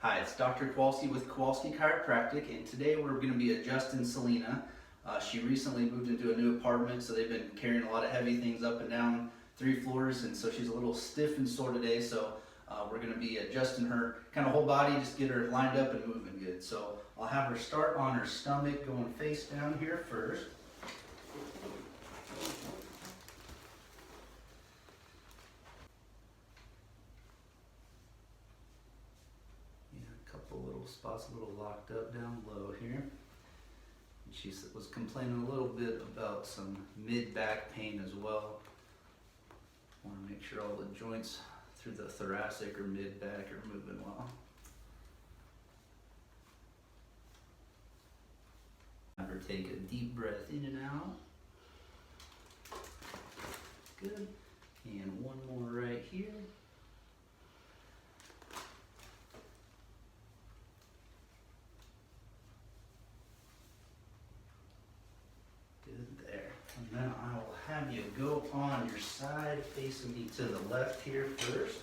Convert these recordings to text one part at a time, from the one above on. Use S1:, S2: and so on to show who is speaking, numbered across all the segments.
S1: Hi, it's Dr. Kowalski with Kowalski Chiropractic, and today we're going to be adjusting Selena. She recently moved into a new apartment, so they've been carrying a lot of heavy things up and down 3 floors, and so she's a little stiff and sore today. So we're going to be adjusting her kind of whole body, just get her lined up and moving good. So I'll have her start on her stomach, going face down here first. A couple little spots, a little locked up down low here. And she was complaining a little bit about some mid-back pain as well. Want to make sure all the joints through the thoracic or mid-back are moving well. Have her take a deep breath in and out. Good. And one more right here. Good there. And now I will have you go on your side, facing me to the left here first.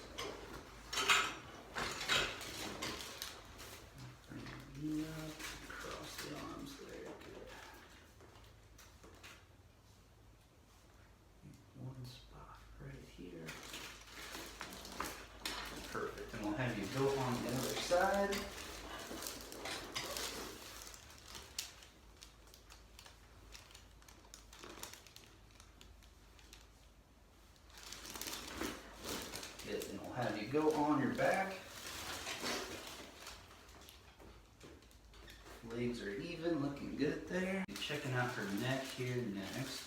S1: Bring it up, across the arms there. Good. One spot right here. Perfect. And we'll have you go on the other side. Good. And we'll have you go on your back. Legs are even, looking good there. Checking out her neck here next.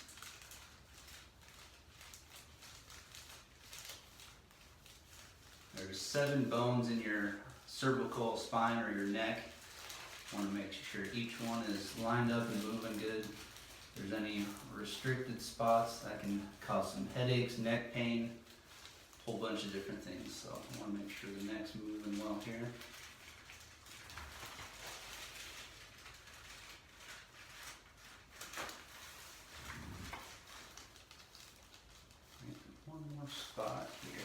S1: There's 7 bones in your cervical spine or your neck. Want to make sure each one is lined up and moving good. If there's any restricted spots, that can cause some headaches, neck pain, a whole bunch of different things. So I want to make sure the neck's moving well here. One more spot here.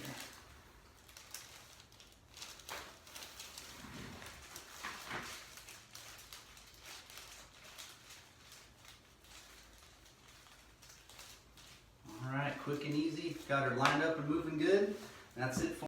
S1: All right, quick and easy. Got her lined up and moving good. That's it for